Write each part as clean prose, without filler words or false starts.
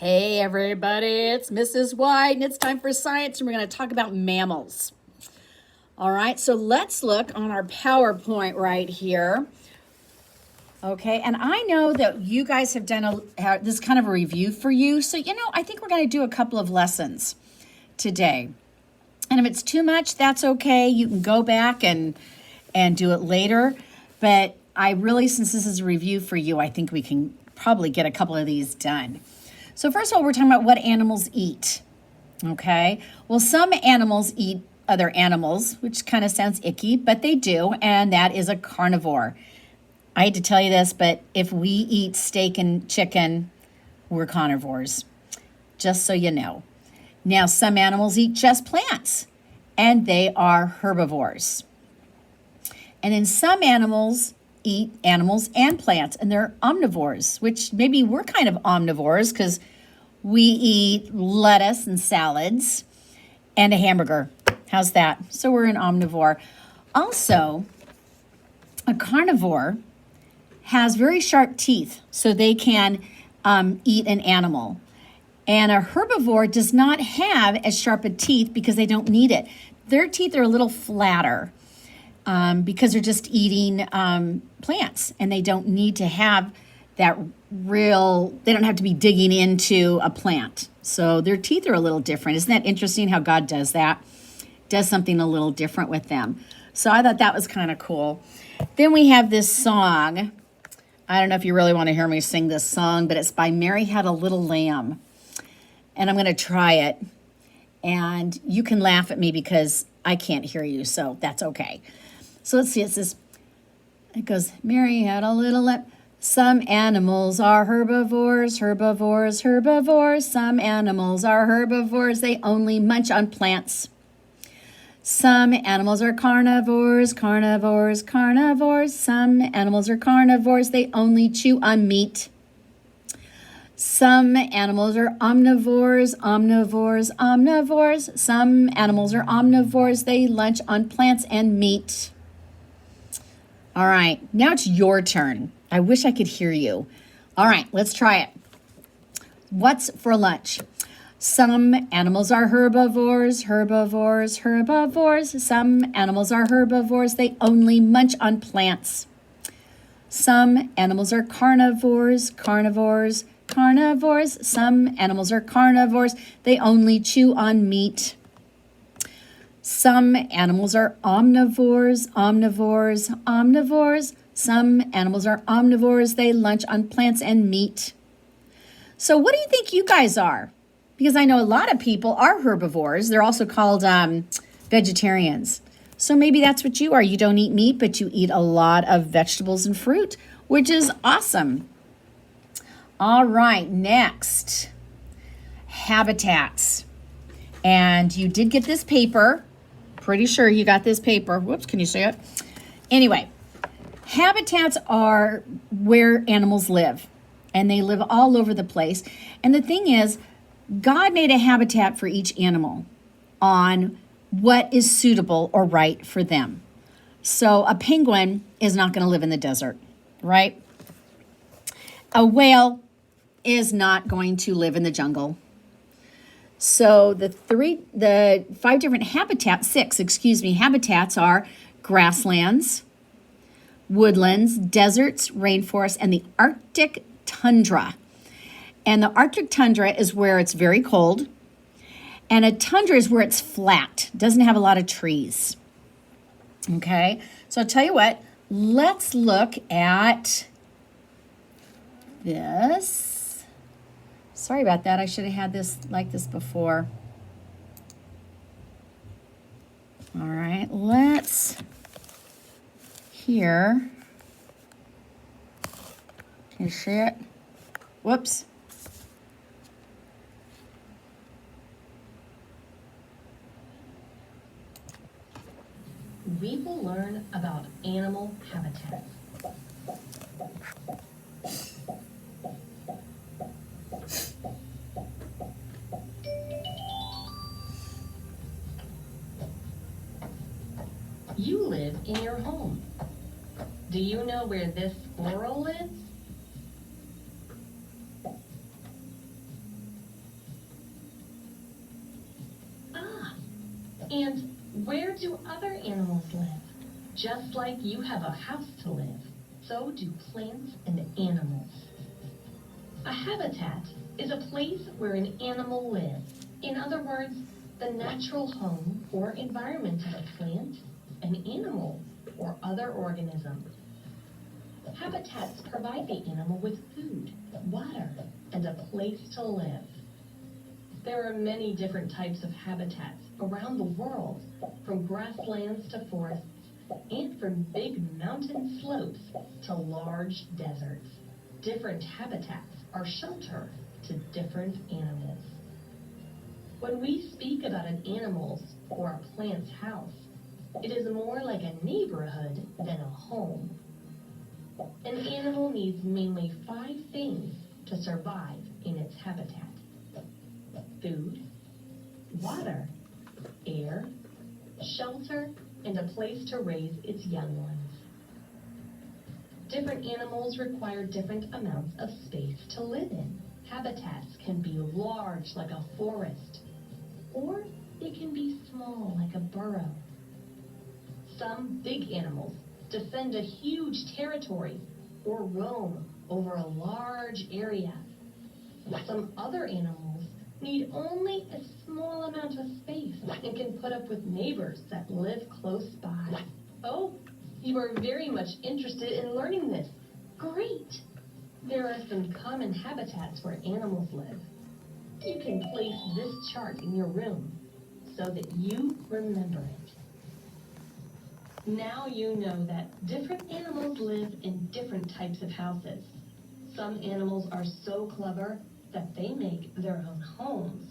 Hey everybody, it's Mrs. White and it's time for science and we're going to talk about mammals. All right, so let's look on our PowerPoint right here. Okay, and I know that you guys have done this kind of a review for you. So, I think we're going to do a couple of lessons today. And if it's too much, that's okay. You can go back and do it later. But I really, since this is a review for you, I think we can probably get a couple of these done. So first of all, we're talking about what animals eat, okay? Well, some animals eat other animals, which kind of sounds icky, but they do, and that is a carnivore. I hate to tell you this, but if we eat steak and chicken, we're carnivores, just so you know. Now, some animals eat just plants, and they are herbivores. And then some animals eat animals and plants, and they're omnivores, which maybe we're kind of omnivores because we eat lettuce and salads and a hamburger. How's that? So we're an omnivore. Also, a carnivore has very sharp teeth, so they can eat an animal. And a herbivore does not have as sharp a teeth because they don't need it. Their teeth are a little flatter. Because they're just eating plants and they don't need to have they don't have to be digging into a plant. So their teeth are a little different. Isn't that interesting how God does that? Does something a little different with them. So I thought that was kind of cool. Then we have this song. I don't know if you really want to hear me sing this song, but it's by Mary Had a Little Lamb. And I'm going to try it. And you can laugh at me because I can't hear you, so that's okay. So let's see, it goes, Mary had a little lamb. Some animals are herbivores, herbivores, herbivores. Some animals are herbivores, they only munch on plants. Some animals are carnivores, carnivores, carnivores. Some animals are carnivores, they only chew on meat. Some animals are omnivores, omnivores, omnivores. Some animals are omnivores, they lunch on plants and meat. All right, now it's your turn. I wish I could hear you. All right, let's try it. What's for lunch? Some animals are herbivores, herbivores, herbivores. Some animals are herbivores, they only munch on plants. Some animals are carnivores, carnivores, carnivores. Some animals are carnivores, they only chew on meat. Some animals are omnivores, omnivores, omnivores. Some animals are omnivores, they lunch on plants and meat. So what do you think you guys are? Because I know a lot of people are herbivores. They're also called vegetarians. So maybe that's what you are. You don't eat meat, but you eat a lot of vegetables and fruit, which is awesome. All right, next, habitats. And you did get this paper. Pretty sure you got this paper. Whoops, can you see it? Anyway, habitats are where animals live, and they live all over the place. And the thing is, God made a habitat for each animal on what is suitable or right for them. So a penguin is not going to live in the desert, right? A whale is not going to live in the jungle. So the five different habitats are grasslands, woodlands, deserts, rainforests, and the Arctic tundra. And the Arctic tundra is where it's very cold. And a tundra is where it's flat, doesn't have a lot of trees. Okay, so I'll tell you what, let's look at this. Sorry about that. I should have had this like this before. All right, let's here. Can you see it? Whoops. We will learn about animal habitat. You live in your home. Do you know where this squirrel lives? And where do other animals live? Just like you have a house to live, so do plants and animals. A habitat is a place where an animal lives. In other words, the natural home or environment of a plant, an animal, or other organism. Habitats provide the animal with food, water, and a place to live. There are many different types of habitats around the world, from grasslands to forests, and from big mountain slopes to large deserts. Different habitats are shelter to different animals. When we speak about an animal's or a plant's house, it is more like a neighborhood than a home. An animal needs mainly 5 things to survive in its habitat: food, water, air, shelter, and a place to raise its young ones. Different animals require different amounts of space to live in. Habitats can be large like a forest, or they can be small like a burrow. Some big animals defend a huge territory or roam over a large area. Some other animals need only a small amount of space and can put up with neighbors that live close by. Oh, you are very much interested in learning this. Great! There are some common habitats where animals live. You can place this chart in your room so that you remember it. Now you know that different animals live in different types of houses. Some animals are so clever that they make their own homes.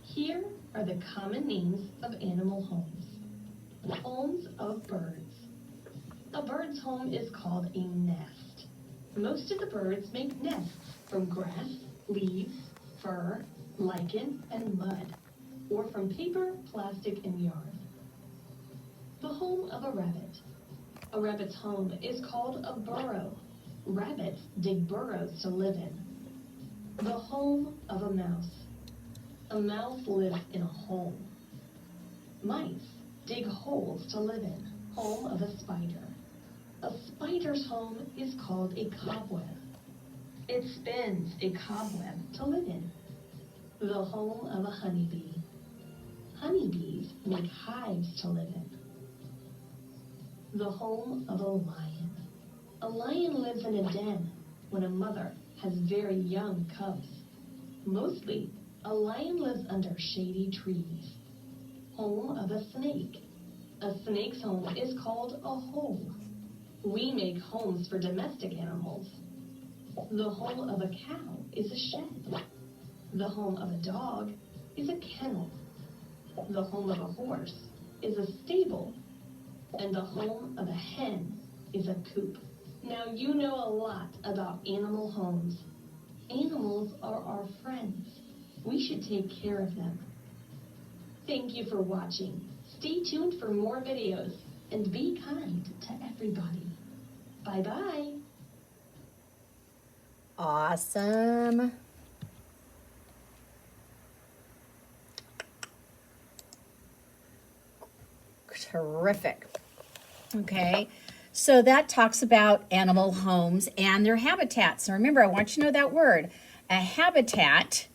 Here are the common names of animal homes. Homes of birds. A bird's home is called a nest. Most of the birds make nests from grass, leaves, fur, lichen, and mud, or from paper, plastic, and yarn. The home of a rabbit. A rabbit's home is called a burrow. Rabbits dig burrows to live in. The home of a mouse. A mouse lives in a hole. Mice dig holes to live in. Home of a spider. A spider's home is called a cobweb. It spins a cobweb to live in. The home of a honeybee. Honeybees make hives to live in. The home of a lion. A lion lives in a den when a mother has very young cubs. Mostly, a lion lives under shady trees. Home of a snake. A snake's home is called a hole. We make homes for domestic animals. The home of a cow is a shed. The home of a dog is a kennel. The home of a horse is a stable. And the home of a hen is a coop. Now you know a lot about animal homes. Animals are our friends. We should take care of them. Thank you for watching. Stay tuned for more videos and be kind to everybody. Bye-bye. Awesome. Terrific. Okay, so that talks about animal homes and their habitats. So remember, I want you to know that word. A habitat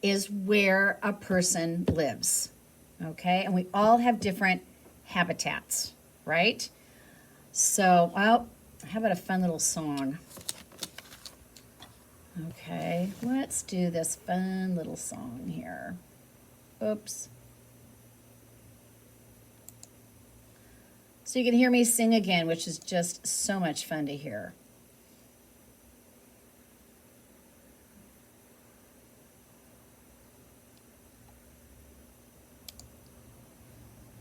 is where a person lives. Okay, and we all have different habitats, right? So, well, how about a fun little song? Okay, let's do this fun little song here. Oops. So you can hear me sing again, which is just so much fun to hear.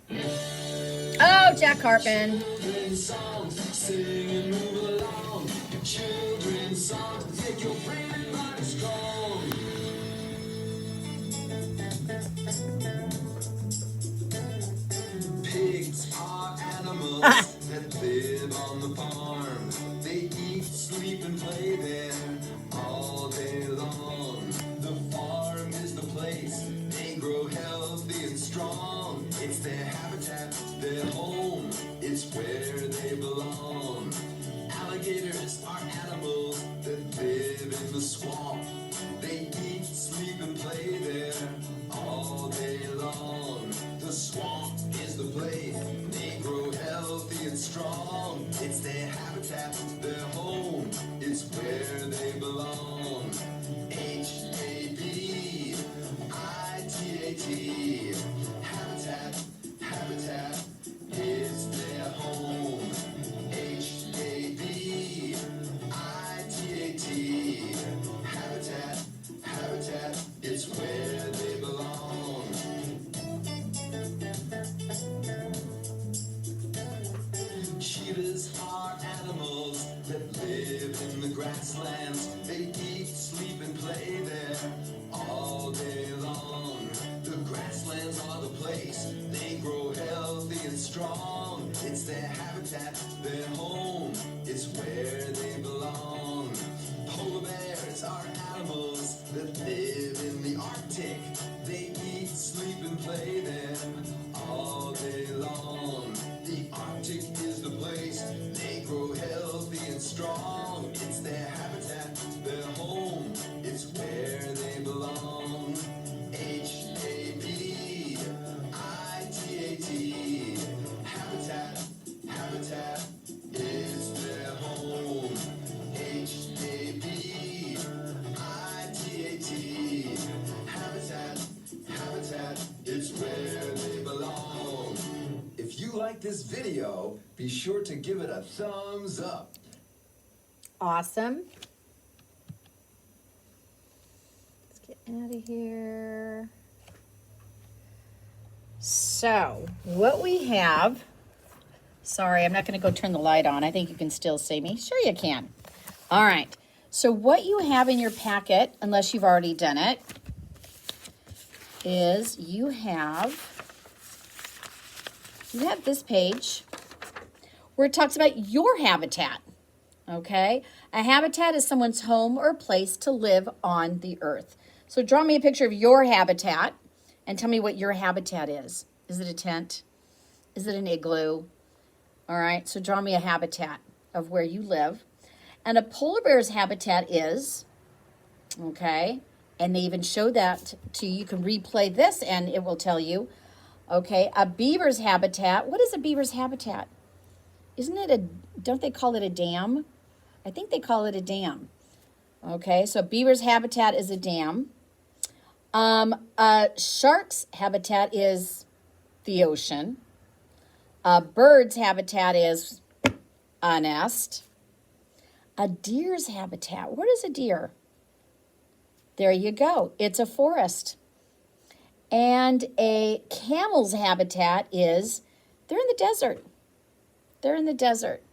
Oh, Jack Hartman. Pigs are animals that live on the farm. They eat, sleep, and play there all day long. The farm is the place they grow healthy and strong. in the swamp. They eat, sleep, and play there all day long. The swamp is the place. They grow healthy and strong. It's their habitat, their home. It's where they belong. Habitat. Habitat is their home. Habitat. Habitat, it's where they belong. Cheetahs are animals that live in the grasslands. They eat, sleep, and play there all day long. The grasslands are the place. They grow healthy and strong. It's their habitat, their home. It's where they belong. Polar bears are animals that live in the Arctic. They eat, sleep, and play there all day long. The Arctic is the place. They grow healthy and strong. It's their habitat, their home. It's where they belong. Habitat. Habitat is their home. Habitat, it's where they belong. If you like this video, be sure to give it a thumbs up. Awesome. Let's get out of here. So, what we have, sorry, I'm not going to go turn the light on. I think you can still see me. Sure you can. All right. So what you have in your packet, unless you've already done it, is you have this page where it talks about your habitat. Okay? A habitat is someone's home or place to live on the earth. So draw me a picture of your habitat and tell me what your habitat is. Is it a tent? Is it an igloo? All right, so draw me a habitat of where you live. And a polar bear's habitat is, okay, and they even show that to you. You can replay this and it will tell you. Okay, a beaver's habitat. What is a beaver's habitat? Isn't it don't they call it a dam? I think they call it a dam. Okay, so a beaver's habitat is a dam. A shark's habitat is the ocean. A bird's habitat is a nest. A deer's habitat. What is a deer? There you go. It's a forest. And a camel's habitat is, they're in the desert. They're in the desert.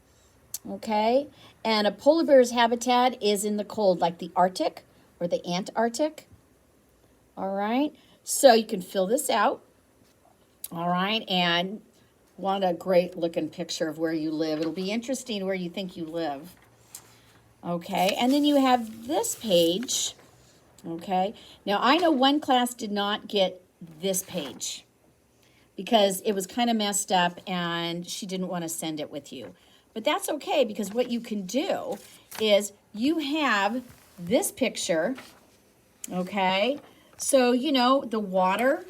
Okay? And a polar bear's habitat is in the cold, like the Arctic or the Antarctic. All right? So you can fill this out. All right? And want a great looking picture of where you live. It'll be interesting where you think you live. Okay? And then you have this page. Okay? Now, I know one class did not get this page because it was kind of messed up and she didn't want to send it with you. But that's okay, because what you can do is you have this picture, okay? So, you know, the water.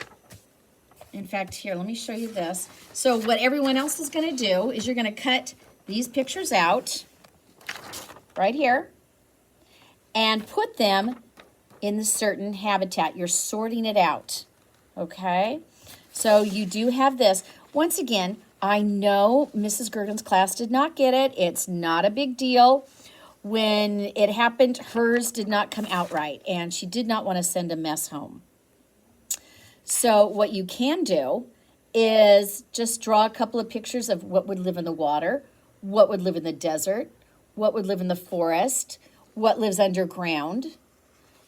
In fact, here, let me show you this. So what everyone else is going to do is you're going to cut these pictures out right here and put them in the certain habitat. You're sorting it out, okay? So you do have this. Once again, I know Mrs. Gergen's class did not get it. It's not a big deal. When it happened, hers did not come out right, and she did not want to send a mess home. So what you can do is just draw a couple of pictures of what would live in the water, what would live in the desert, what would live in the forest, what lives underground,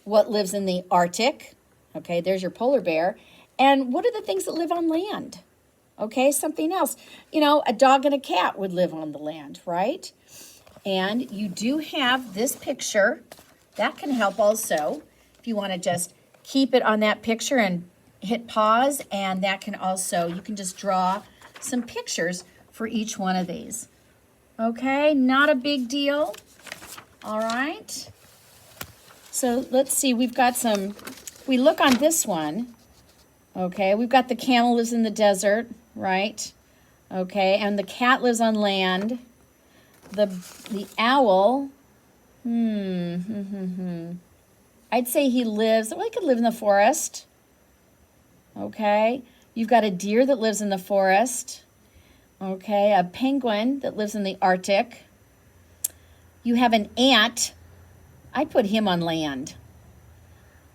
what lives in the Arctic. Okay, there's your polar bear. And what are the things that live on land? Okay, something else. You know, a dog and a cat would live on the land, right? And you do have this picture. That can help also if you want to just keep it on that picture and hit pause. And that can also, you can just draw some pictures for each one of these. Okay, not a big deal. All right. So let's see, we've got some, we look on this one, okay, we've got the camel lives in the desert, right? Okay, and the cat lives on land. The owl, I'd say he lives, well, he could live in the forest. Okay, you've got a deer that lives in the forest. Okay, a penguin that lives in the Arctic. You have an ant. I'd put him on land.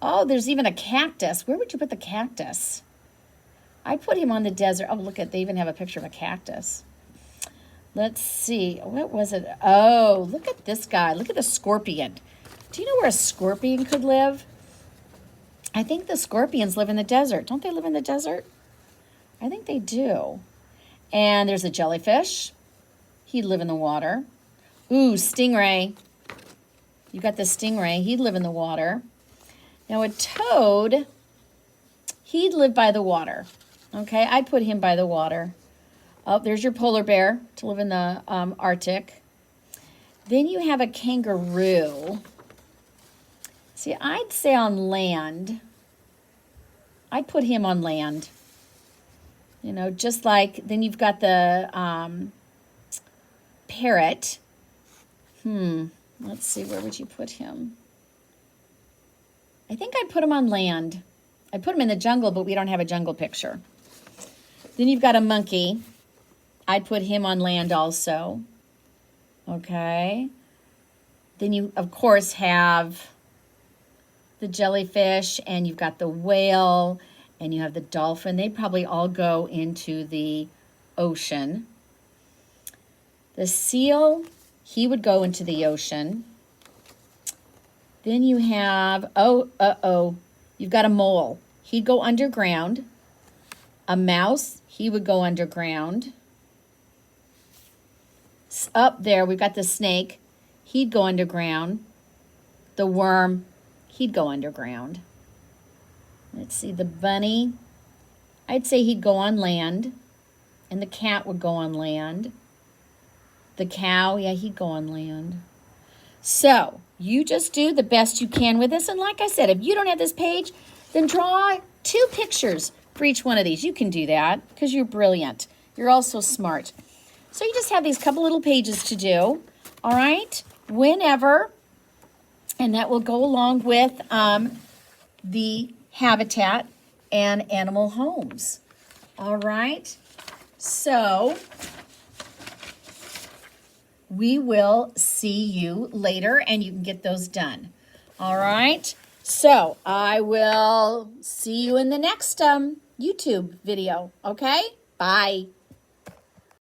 Oh, there's even a cactus. Where would you put the cactus? I'd put him on the desert. Oh, look at, they even have a picture of a cactus. Let's see, what was it? Oh, look at this guy. Look at the scorpion. Do you know where a scorpion could live? I think the scorpions live in the desert. Don't they live in the desert? I think they do. And there's a jellyfish. He'd live in the water. Ooh, stingray. You got the stingray. He'd live in the water. Now a toad, he'd live by the water. Okay, I'd put him by the water. Oh, there's your polar bear to live in the Arctic. Then you have a kangaroo. See, I'd say on land. I'd put him on land. You know, just like, then you've got the parrot. Let's see, where would you put him? I think I'd put him on land. I'd put him in the jungle, but we don't have a jungle picture. Then you've got a monkey. I'd put him on land also. Okay. Then you, of course, have the jellyfish, and you've got the whale, and you have the dolphin. They'd probably all go into the ocean. The seal, he would go into the ocean. Then you have, you've got a mole. He'd go underground. A mouse, he would go underground. Up there, we've got the snake. He'd go underground. The worm, he'd go underground. Let's see, the bunny, I'd say he'd go on land. And the cat would go on land. The cow, yeah, he'd go on land. So, you just do the best you can with this. And like I said, if you don't have this page, then draw 2 pictures for each one of these. You can do that because you're brilliant. You're also smart. So you just have these couple little pages to do, all right, whenever. And that will go along with the habitat and animal homes. All right. So we will see you later, and you can get those done. All right. So I will see you in the next YouTube video. Okay. Bye.